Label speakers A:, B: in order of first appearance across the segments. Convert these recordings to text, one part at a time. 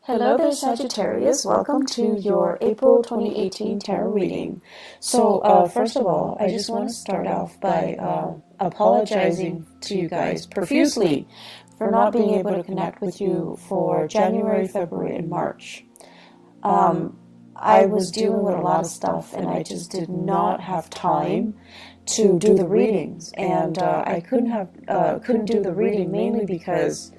A: Hello there, Sagittarius. Welcome to your April 2018 tarot reading. So, first of all, I just want to start off by apologizing to you guys profusely for not being able to connect with you for January, February, and March. I was dealing with a lot of stuff, and I just did not have time to do the readings, and I couldn't do the reading mainly because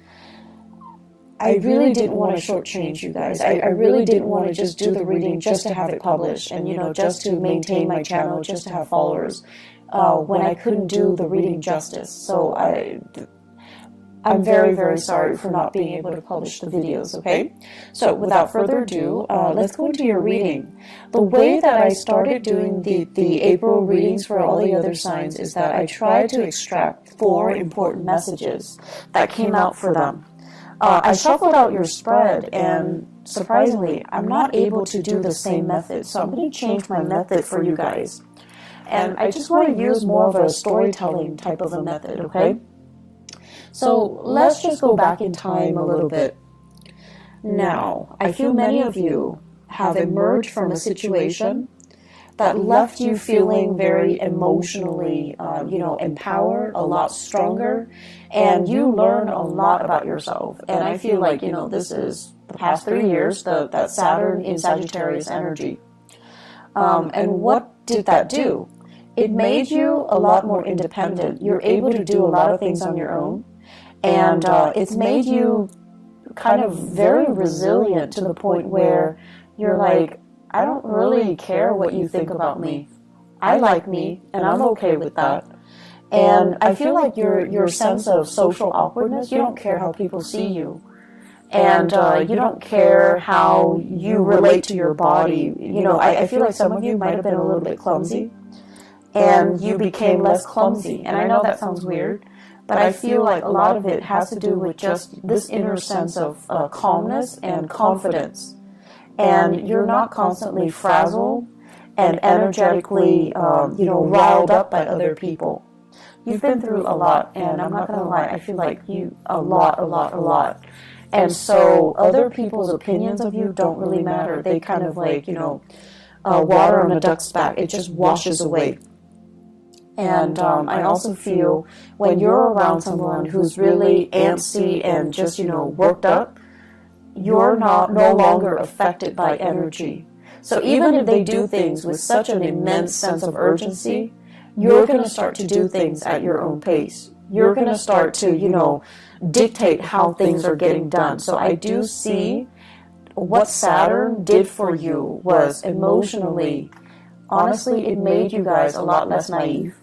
A: I really didn't want to shortchange you guys. I really didn't want to just do the reading just to have it published and, just to maintain my channel, just to have followers, when I couldn't do the reading justice. So I'm very, very sorry for not being able to publish the videos, okay? So without further ado, let's go into your reading. The way that I started doing the April readings for all the other signs is that I tried to extract 4 important messages that came out for them. I shuffled out your spread, and surprisingly, I'm not able to do the same method, so I'm going to change my method for you guys. And I just want to use more of a storytelling type of a method, okay? So let's just go back in time a little bit. Now, I feel many of you have emerged from a situation that left you feeling very emotionally, empowered, a lot stronger, and you learn a lot about yourself. And I feel like, this is the past 3 years, that Saturn in Sagittarius energy. And what did that do? It made you a lot more independent. You're able to do a lot of things on your own. And it's made you kind of very resilient to the point where you're like, I don't really care what you think about me. I like me, and I'm okay with that. And I feel like your sense of social awkwardness, you don't care how people see you. And you don't care how you relate to your body. I feel like some of you might have been a little bit clumsy, and you became less clumsy. And I know that sounds weird, but I feel like a lot of it has to do with just this inner sense of calmness and confidence. And you're not constantly frazzled and energetically, riled up by other people. You've been through a lot, and I'm not going to lie, I feel like a lot. And so other people's opinions of you don't really matter. They kind of like, water on a duck's back. It just washes away. And I also feel when you're around someone who's really antsy and just, worked up, you're no longer affected by energy. So even if they do things with such an immense sense of urgency, you're going to start to do things at your own pace. You're going to start to, dictate how things are getting done. So I do see what Saturn did for you was emotionally, honestly, it made you guys a lot less naive.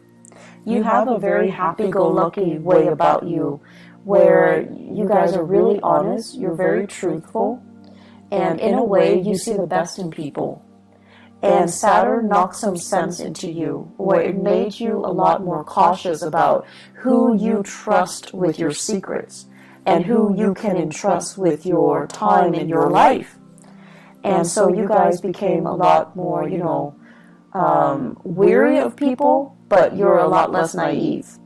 A: You have a very happy-go-lucky way about you, where you guys are really honest, you're very truthful, and in a way you see the best in people. And Saturn knocked some sense into you, where it made you a lot more cautious about who you trust with your secrets, and who you can entrust with your time in your life. And so you guys became a lot more, weary of people, but you're a lot less naive.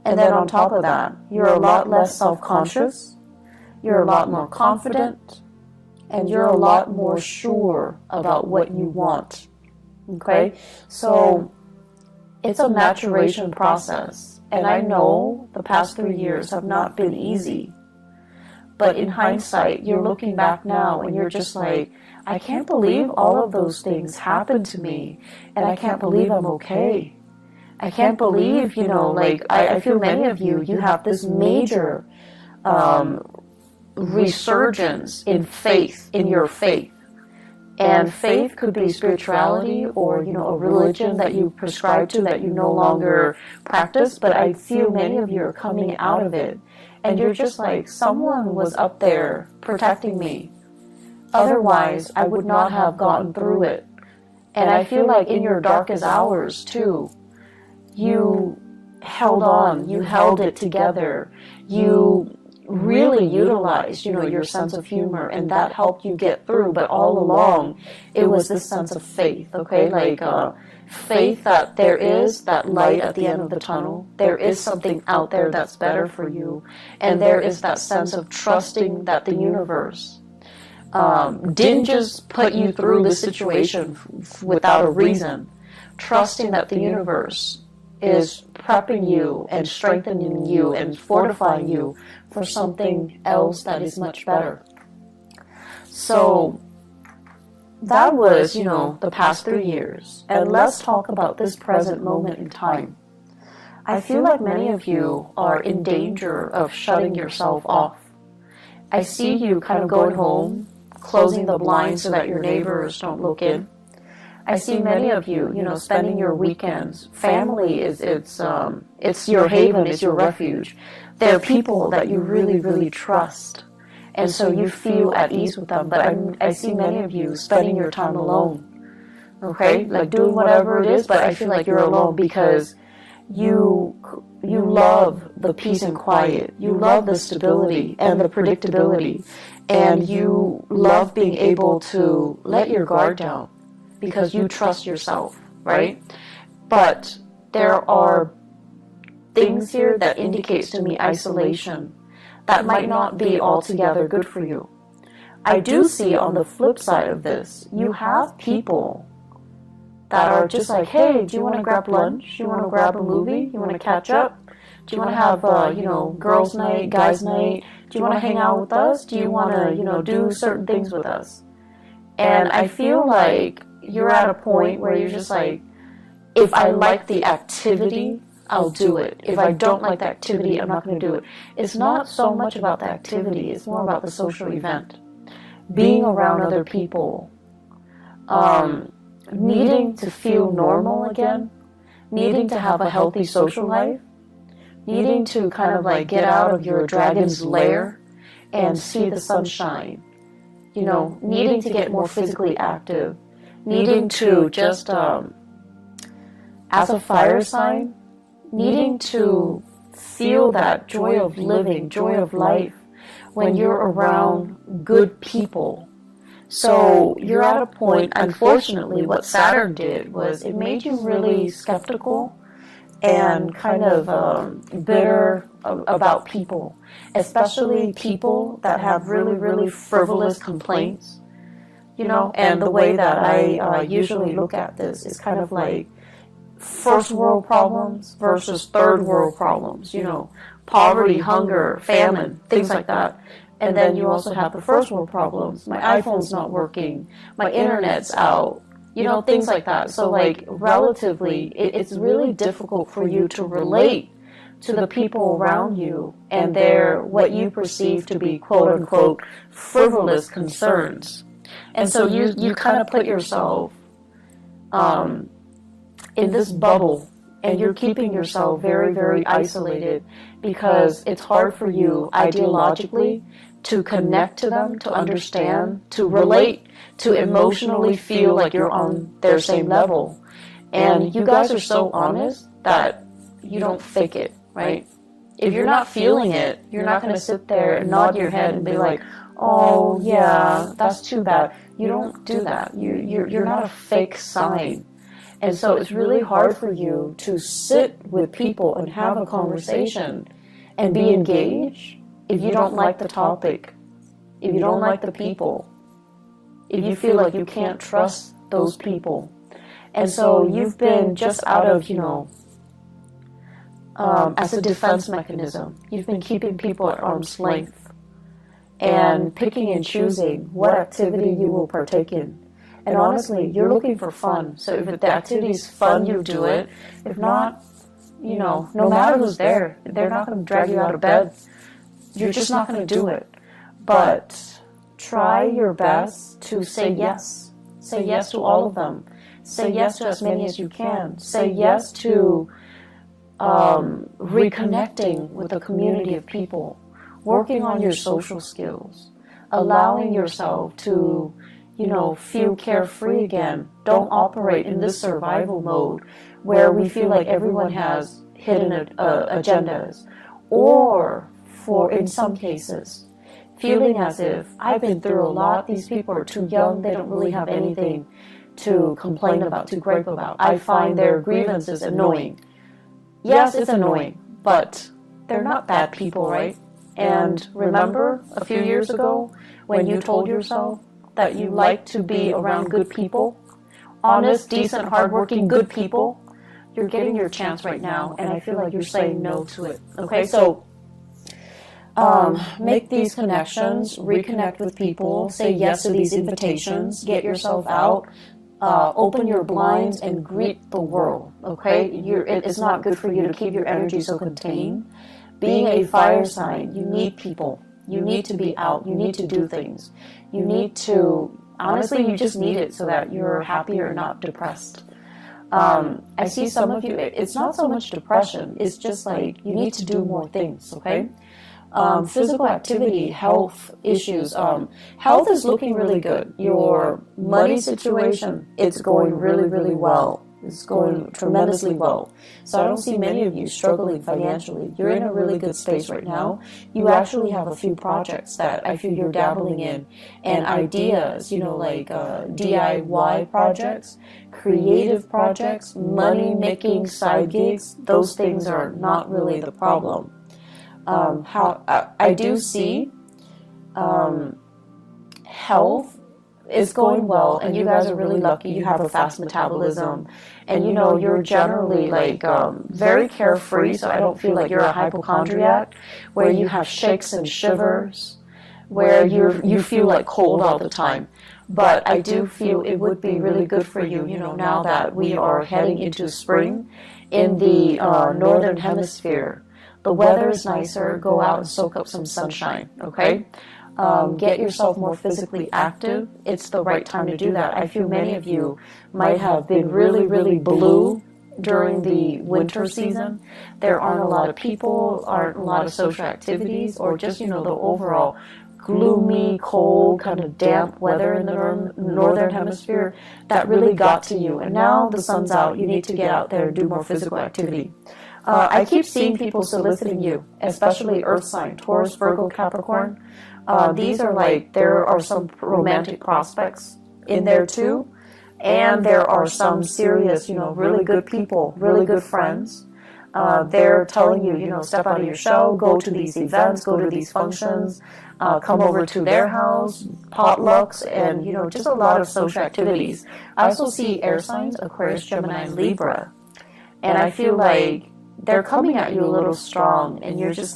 A: And then on top of that, you're a lot less self-conscious, you're a lot more confident, and you're a lot more sure about what you want. Okay? So it's a maturation process. And I know the past 3 years have not been easy. But in hindsight, you're looking back now and you're just like, I can't believe all of those things happened to me. And I can't believe I'm okay. I can't believe, I feel many of you have this major resurgence in faith, in your faith. And faith could be spirituality or, a religion that you prescribe to that you no longer practice. But I feel many of you are coming out of it. And you're just like, someone was up there protecting me. Otherwise, I would not have gotten through it. And I feel like in your darkest hours, too, you held on, you held it together, you really utilized, your sense of humor, and that helped you get through. But all along, it was this sense of faith, okay? Faith that there is that light at the end of the tunnel. There is something out there that's better for you. And there is that sense of trusting that the universe didn't just put you through the situation without a reason, trusting that the universe is prepping you and strengthening you and fortifying you for something else that is much better. So that was, the past 3 years. And let's talk about this present moment in time. I feel like many of you are in danger of shutting yourself off. I see you kind of going home, closing the blinds so that your neighbors don't look in. I see many of you, spending your weekends. Family it's your haven, it's your refuge. They're people that you really, really trust. And so you feel at ease with them. But I see many of you spending your time alone. Okay? Like doing whatever it is, but I feel like you're alone because you love the peace and quiet. You love the stability and the predictability. And you love being able to let your guard down because you trust yourself, right? But there are things here that indicates to me isolation that might not be altogether good for you. I do see on the flip side of this, you have people that are just like, hey, do you want to grab lunch? Do you want to grab a movie? You want to catch up? Do you want to have, girls' night, guys' night? Do you want to hang out with us? Do you want to, do certain things with us? And I feel like you're at a point where you're just like, if I like the activity, I'll do it. If I don't like the activity, I'm not going to do it. It's not so much about the activity. It's more about the social event. Being around other people. Needing to feel normal again. Needing to have a healthy social life. Needing to kind of like get out of your dragon's lair and see the sunshine. Needing to get more physically active. Needing to just, as a fire sign, needing to feel that joy of living, joy of life when you're around good people. So you're at a point, unfortunately, what Saturn did was it made you really skeptical and kind of bitter about people, especially people that have really, really frivolous complaints. And the way that I usually look at this is kind of like first world problems versus third world problems, poverty, hunger, famine, things like that. And then you also have the first world problems. My iPhone's not working, my internet's out, things like that. So like relatively, it's really difficult for you to relate to the people around you and their, what you perceive to be quote unquote frivolous concerns. And so you kind of put yourself, in this bubble, and you're keeping yourself very, very isolated because it's hard for you ideologically to connect to them, to understand, to relate, to emotionally feel like you're on their same level. And you guys are so honest that you don't fake it, right? If you're not feeling it, you're not going to sit there and nod your head and be like, oh yeah, that's too bad. You don't do that. You're not a fake sign. And so it's really hard for you to sit with people and have a conversation and be engaged if you don't like the topic, if you don't like the people, if you feel like you can't trust those people. And so you've been just out of, as a defense mechanism, you've been keeping people at arm's length and picking and choosing what activity you will partake in. And honestly, you're looking for fun. So if the activity is fun, you do it. If not, no matter who's there, they're not going to drag you out of bed. You're just not going to do it. But try your best to say yes. Say yes to all of them. Say yes to as many as you can. Say yes to reconnecting with a community of people. Working on your social skills. Allowing yourself to feel carefree again. Don't operate in this survival mode where we feel like everyone has hidden agendas. Or, in some cases, feeling as if I've been through a lot, these people are too young, they don't really have anything to complain about, to gripe about. I find their grievances annoying. Yes, it's annoying, but they're not bad people, right? And remember a few years ago when you told yourself that you like to be around good people, honest, decent, hardworking, good people? You're getting your chance right now, and I feel like you're saying no to it. Okay, so make these connections, reconnect with people, say yes to these invitations, get yourself out, open your blinds and greet the world. Okay, it is not good for you to keep your energy so contained. Being a fire sign, you need people. You need to be out. You need to do things. You need to, honestly, you just need it so that you're happier and not depressed. I see some of you, it's not so much depression, it's just like you need to do more things, okay? Physical activity, health issues. Health is looking really good. Your money situation, it's going really, really well. It's going tremendously well. So I don't see many of you struggling financially. You're in a really good space right now. You actually have a few projects that I feel you're dabbling in, and ideas, like DIY projects, creative projects, money-making side gigs. Those things are not really the problem. I do see health is going well, and you guys are really lucky. You have a fast metabolism, and you're generally very carefree, so I don't feel like you're a hypochondriac where you have shakes and shivers, where you feel like cold all the time. But I do feel it would be really good for you, now that we are heading into spring in the northern hemisphere. The weather is nicer. Go out and soak up some sunshine, okay? Get yourself more physically active. It's the right time to do that. I feel many of you might have been really, really blue during the winter season. There aren't a lot of people, aren't a lot of social activities, or just, the overall gloomy, cold, kind of damp weather in the northern hemisphere that really got to you. And now the sun's out. You need to get out there and do more physical activity. I keep seeing people soliciting you, especially earth sign, Taurus, Virgo, Capricorn. These are there are some romantic prospects in there too. And there are some serious, really good people, really good friends. They're telling you, step out of your shell, go to these events, go to these functions, come over to their house, potlucks, and, just a lot of social activities. I also see air signs, Aquarius, Gemini, and Libra. And I feel like they're coming at you a little strong, and you're just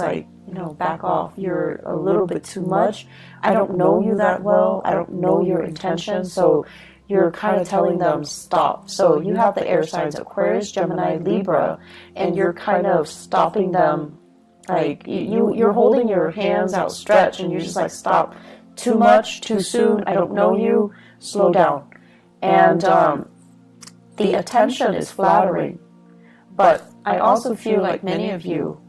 A: back off. You're a little bit too much. I don't know you that well. I don't know your intention. So you're kind of telling them stop. So you have the air signs, Aquarius, Gemini, Libra, and you're kind of stopping them. You're holding your hands outstretched, and you're just stop. Too much, too soon. I don't know you. Slow down. And the attention is flattering. But I also feel like many of you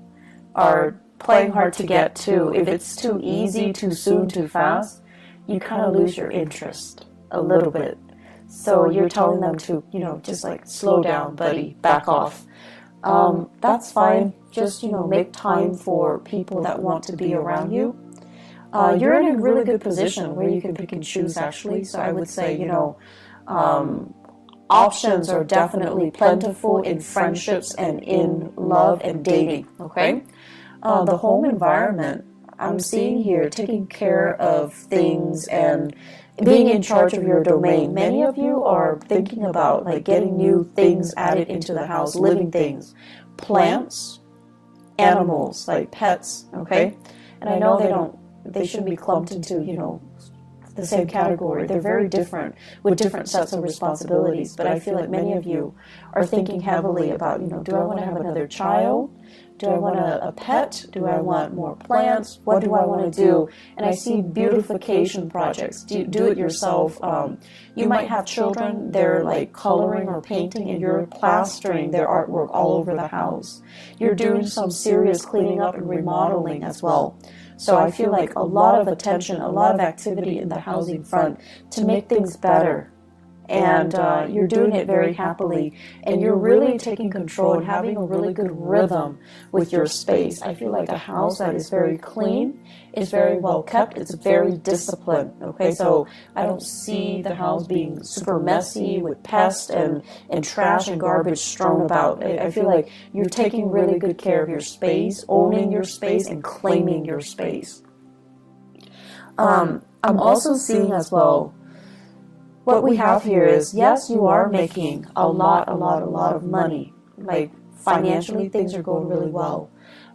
A: are playing hard to get to. If it's too easy, too soon, too fast, you kind of lose your interest a little bit. So you're telling them to, just slow down, buddy, back off. That's fine. Just, make time for people that want to be around you. You're in a really good position where you can pick and choose, actually. So I would say, options are definitely plentiful in friendships and in love and dating, okay? The home environment, I'm seeing here, taking care of things and being in charge of your domain. Many of you are thinking about getting new things added into the house, living things, plants, animals, pets, okay? And I know they shouldn't be clumped into, the same category. They're very different with different sets of responsibilities. But I feel like many of you are thinking heavily about, do I want to have another child? Do I want a pet? Do I want more plants? What do I want to do? And I see beautification projects. Do it yourself. You might have children. They're coloring or painting, and you're plastering their artwork all over the house. You're doing some serious cleaning up and remodeling as well. So I feel like a lot of attention, a lot of activity in the housing front to make things better and you're doing it very happily, and you're really taking control and having a really good rhythm with your space. I feel like a house that is very clean, is very well kept, it's very disciplined, okay? So I don't see the house being super messy with pests and trash and garbage strewn about. I feel like you're taking really good care of your space, owning your space, and claiming your space. I'm also seeing as well, what we have here is, yes, you are making a lot of money. Like financially, things are going really well.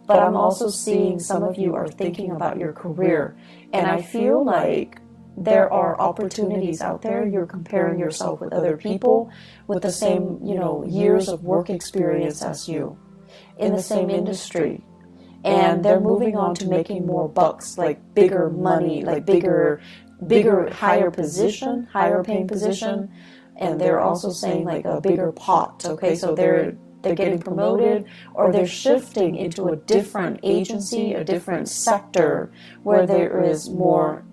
A: But I'm also seeing some of you are thinking about your career. And I feel like there are opportunities out there. You're comparing yourself with other people with the same, years of work experience as you in the same industry. And they're moving on to making more bucks, like bigger money, like bigger, higher position, higher paying position. And they're also saying like a bigger pot, okay? So they're getting promoted, or they're shifting into a different agency, a different sector where there is more,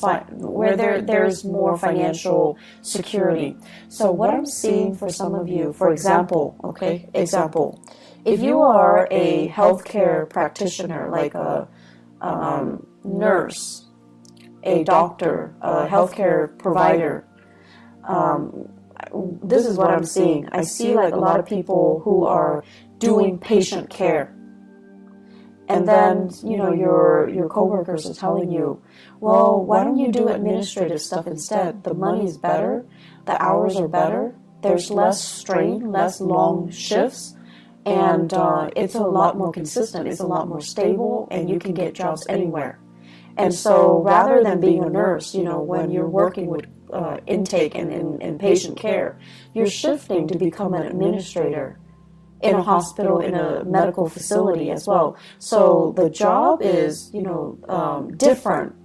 A: there's more financial security. So what I'm seeing for some of you, for example, if you are a healthcare practitioner, like a nurse, a doctor, a healthcare provider, this is what I'm seeing. I see like a lot of people who are doing patient care. And then, your coworkers are telling you, well, why don't you do administrative stuff instead? The money is better, the hours are better, there's less strain, less long shifts, and it's a lot more consistent, it's a lot more stable, and you can get jobs anywhere. And so rather than being a nurse, when you're working with intake and patient care, you're shifting to become an administrator in a hospital, in a medical facility as well. So the job is, different,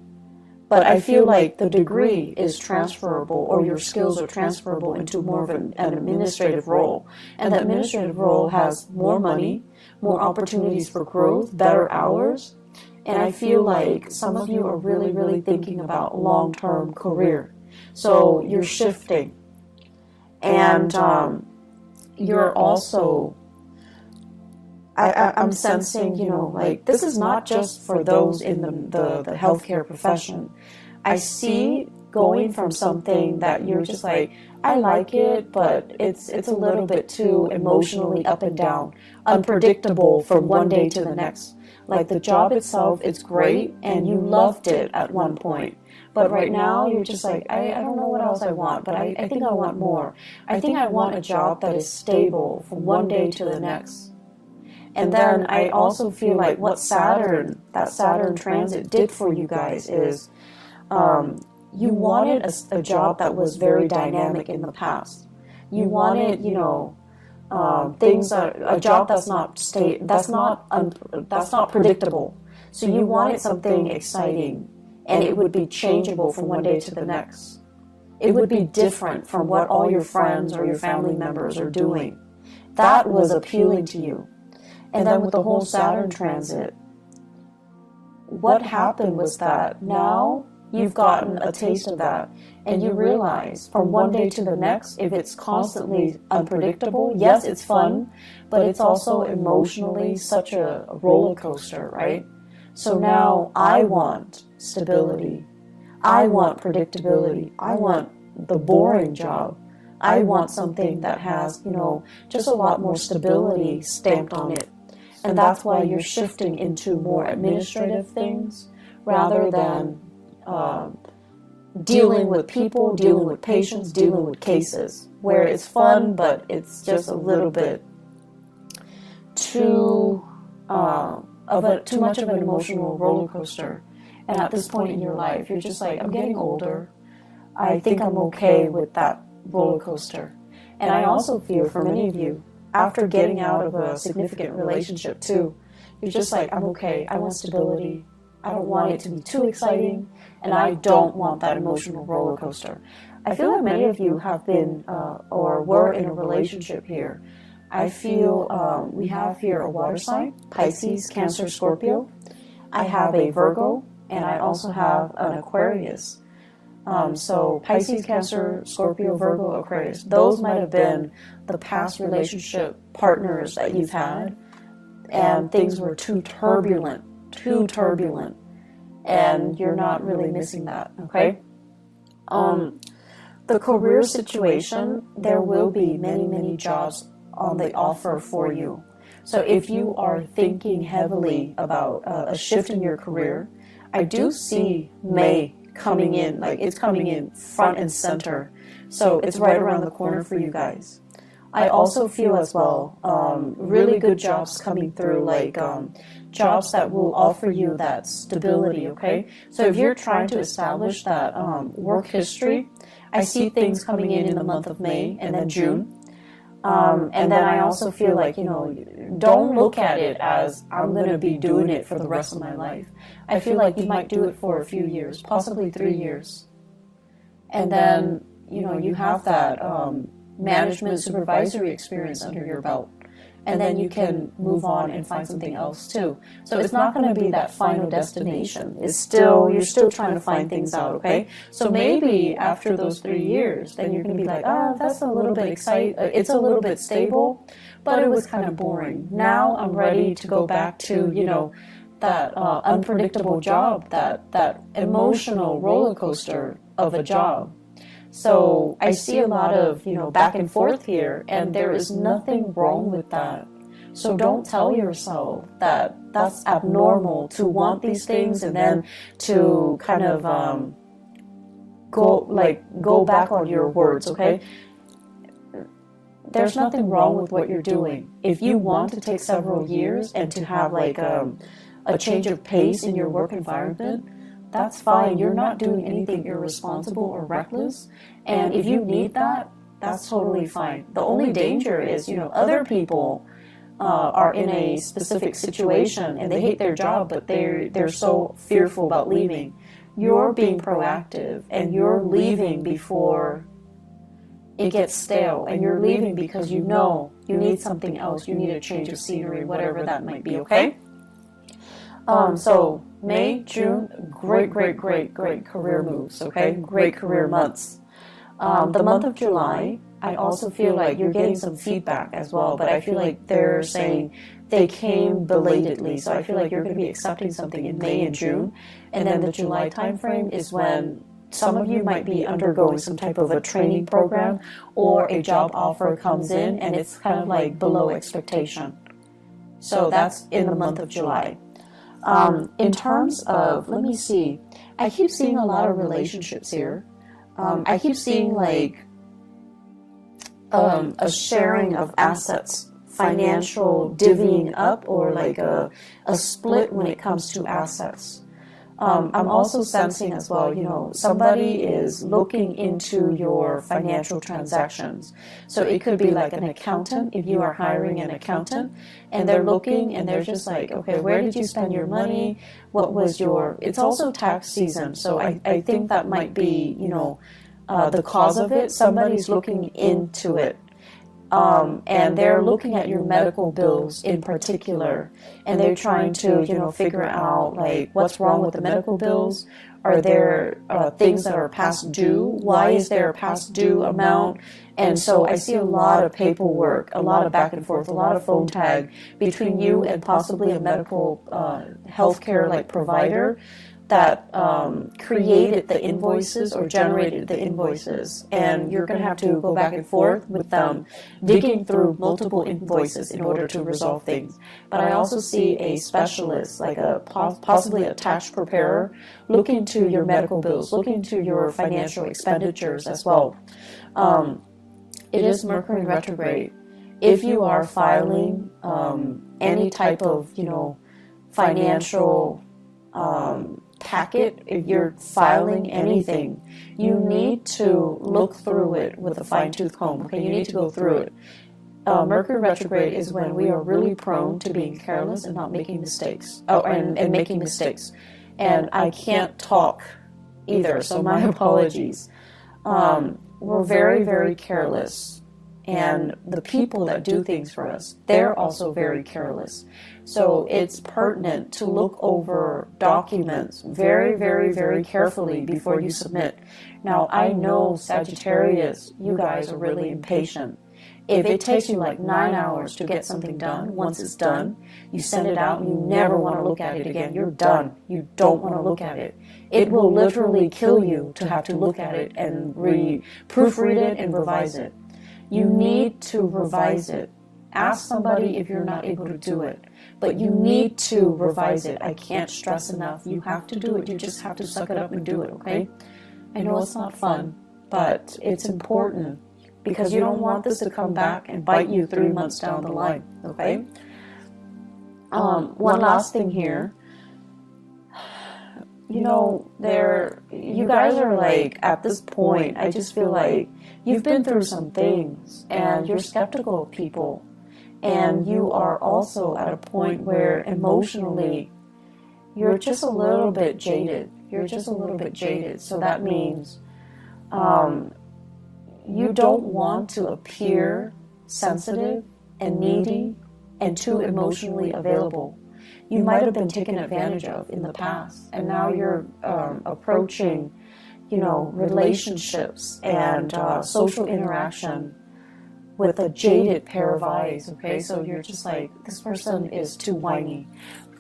A: but I feel like the degree is transferable, or your skills are transferable into more of an administrative role. And the administrative role has more money, more opportunities for growth, better hours. And I feel like some of you are really, really thinking about long-term career. So you're shifting. And you're also, I'm sensing, like this is not just for those in the healthcare profession. I see going from something that you're just like, I like it, but it's a little bit too emotionally up and down, unpredictable from one day to the next. Like the job itself, it's great, and you loved it at one point. But right now, you're just like, I don't know what else I want, but I think I want more. I think I want a job that is stable from one day to the next. And then I also feel like what that Saturn transit did for you guys is you wanted a job that was very dynamic in the past. You wanted, a job that's not predictable. So you wanted something exciting, and it would be changeable from one day to the next. It would be different from what all your friends or your family members are doing. That was appealing to you. And then with the whole Saturn transit, what happened was that now you've gotten a taste of that, and you realize from one day to the next, if it's constantly unpredictable, yes, it's fun, but it's also emotionally such a roller coaster, right? So now I want stability. I want predictability. I want the boring job. I want something that has, just a lot more stability stamped on it. And that's why you're shifting into more administrative things rather than dealing with people, dealing with patients, dealing with cases, where it's fun, but it's just a little bit too much of an emotional roller coaster. And at this point in your life, you're just like, I'm getting older. I think I'm okay with that roller coaster. And I also feel for many of you, after getting out of a significant relationship too, you're just like, I'm okay. I want stability. I don't want it to be too exciting, and I don't want that emotional roller coaster. I feel like many of you have been or were in a relationship here. I feel we have here a water sign, Pisces, Cancer, Scorpio. I have a Virgo, and I also have an Aquarius. So Pisces, Cancer, Scorpio, Virgo, Aquarius, those might have been the past relationship partners that you've had, and things were too turbulent, and you're not really missing that, okay? The career situation, there will be many jobs on the offer for you. So if you are thinking heavily about a shift in your career, I do see May coming in, like it's coming in front and center. So it's right around the corner for you guys. I also feel as well, really good jobs coming through, like jobs that will offer you that stability, okay? So if you're trying to establish that work history, I see things coming in the month of May and then June. And then I also feel like, you know, don't look at it as I'm going to be doing it for the rest of my life. I feel like you might do it for a few years, possibly 3 years. And then, you know, you have that management supervisory experience under your belt. And then you can move on and find something else too. So it's not going to be that final destination. It's still, you're still trying to find things out, okay? So maybe after those 3 years, then you're going to be like, oh, that's a little bit exciting. It's a little bit stable, but it was kind of boring. Now I'm ready to go back to, you know, that unpredictable job, that emotional roller coaster of a job. So I see a lot of, you know, back and forth here, and there is nothing wrong with that. So don't tell yourself that that's abnormal to want these things and then to kind of go back on your words, okay? There's nothing wrong with what you're doing. If you want to take several years and to have like a change of pace in your work environment, that's fine. You're not doing anything irresponsible or reckless. And if you need that, that's totally fine. The only danger is, you know, other people are in a specific situation and they hate their job, but they're so fearful about leaving. You're being proactive and you're leaving before it gets stale, and you're leaving because you know you need something else. You need a change of scenery, whatever that might be, okay? So May, June, great career moves, okay? Great career months. The month of July, I also feel like you're getting some feedback as well, but I feel like they're saying they came belatedly. So I feel like you're going to be accepting something in May and June. And then the July timeframe is when some of you might be undergoing some type of a training program or a job offer comes in and it's kind of like below expectation. So that's in the month of July. In terms of, let me see, I keep seeing a lot of relationships here. I keep seeing like a sharing of assets, financial divvying up, or like a split when it comes to assets. I'm also sensing as well, you know, somebody is looking into your financial transactions. So it could be like an accountant, if you are hiring an accountant, and they're looking and they're just like, okay, where did you spend your money? What was your, it's also tax season. So I think that might be, you know, the cause of it. Somebody's looking into it. And they're looking at your medical bills in particular, and they're trying to, you know, figure out like what's wrong with the medical bills. Are there things that are past due? Why is there a past due amount? And so I see a lot of paperwork, a lot of back and forth, a lot of phone tag between you and possibly a medical healthcare like provider that created the invoices or generated the invoices, and you're going to have to go back and forth with them, digging through multiple invoices in order to resolve things. But I also see a specialist, like a possibly a tax preparer, look into your medical bills, look into your financial expenditures as well. It is Mercury retrograde. If you are filing any type of, you know, financial packet, if you're filing anything, you need to look through it with a fine-tooth comb. Okay, you need to go through it. Mercury retrograde is when we are really prone to being careless and not making mistakes. And making mistakes. And I can't talk either, so my apologies. We're very careless. And the people that do things for us, they're also very careless. So it's pertinent to look over documents very, very, very carefully before you submit. Now, I know Sagittarius, you guys are really impatient. If it takes you like 9 hours to get something done, once it's done, you send it out and you never want to look at it again. You're done. You don't want to look at it. It will literally kill you to have to look at it and proofread it and revise it. You need to revise it. Ask somebody if you're not able to do it. But you need to revise it. I can't stress enough. You have to do it. You just have to suck it up and do it, okay? I know it's not fun, but it's important because you don't want this to come back and bite you 3 months down the line, okay? One last thing here. You know, you guys are like, at this point, I just feel like you've been through some things and you're skeptical of people. And you are also at a point where emotionally, you're just a little bit jaded. You're just a little bit jaded. So that means you don't want to appear sensitive and needy and too emotionally available. You might have been taken advantage of in the past, and now you're approaching, you know, relationships and social interaction with a jaded pair of eyes, okay? So you're just like, this person is too whiny.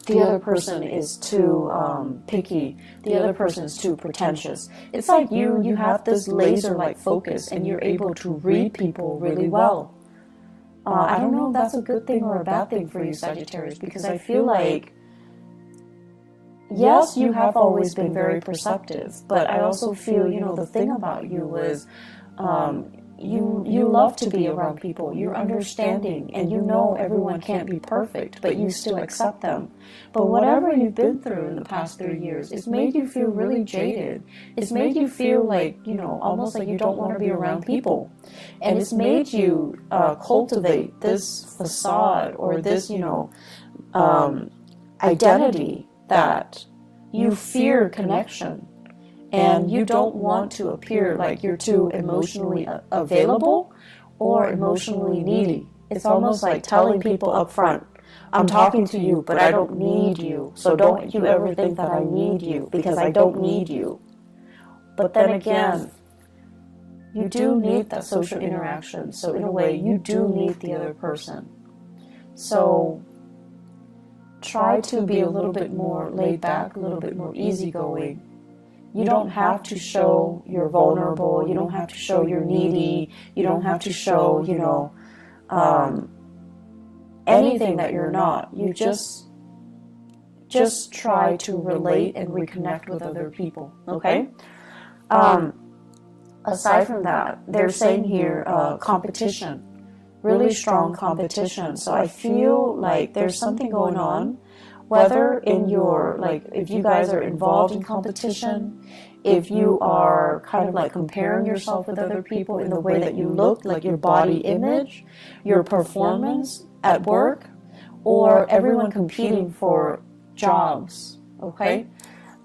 A: The other person is too picky. The other person is too pretentious. It's like you have this laser-like focus and you're able to read people really well. I don't know if that's a good thing or a bad thing for you, Sagittarius, because I feel like, yes, you have always been very perceptive, but I also feel, you know, the thing about you is you love to be around people. You're understanding, and you know everyone can't be perfect, but you still accept them. But whatever you've been through in the past 3 years, it's made you feel really jaded. It's made you feel like, you know, almost like you don't want to be around people. And it's made you cultivate this facade or this, you know, identity that you fear connection. And you don't want to appear like you're too emotionally available or emotionally needy. It's almost like telling people up front, I'm talking to you, but I don't need you. So don't you ever think that I need you, because I don't need you. But then again, you do need that social interaction. So in a way, you do need the other person. So try to be a little bit more laid back, a little bit more easygoing. You don't have to show you're vulnerable. You don't have to show you're needy. You don't have to show, you know, anything that you're not. You just try to relate and reconnect with other people, okay? Aside from that, they're saying here competition, really strong competition. So I feel like there's something going on. Whether in your, like, if you guys are involved in competition, if you are kind of like comparing yourself with other people in the way that you look, like your body image, your performance at work, or everyone competing for jobs, okay?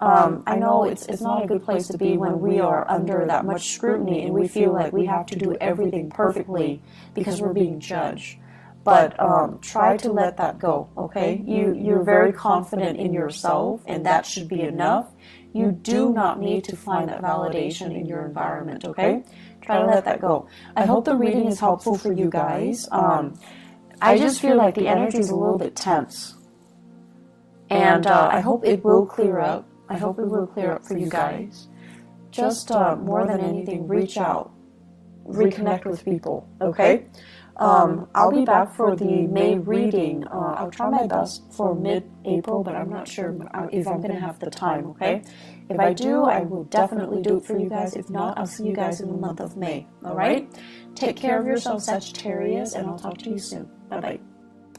A: I know it's not a good place to be when we are under that much scrutiny and we feel like we have to do everything perfectly because we're being judged. But try to let that go, okay? You're very confident in yourself, and that should be enough. You do not need to find that validation in your environment, okay? Try to let that go. I hope the reading is helpful for you guys. I just feel like the energy is a little bit tense. And I hope it will clear up. I hope it will clear up for you guys. Just more than anything, reach out. Reconnect with people, okay? I'll be back for the May reading. I'll try my best for mid-April, but I'm not sure if I'm going to have the time, okay? If I do, I will definitely do it for you guys. If not, I'll see you guys in the month of May, all right? Take care of yourself, Sagittarius, and I'll talk to you soon. Bye-bye.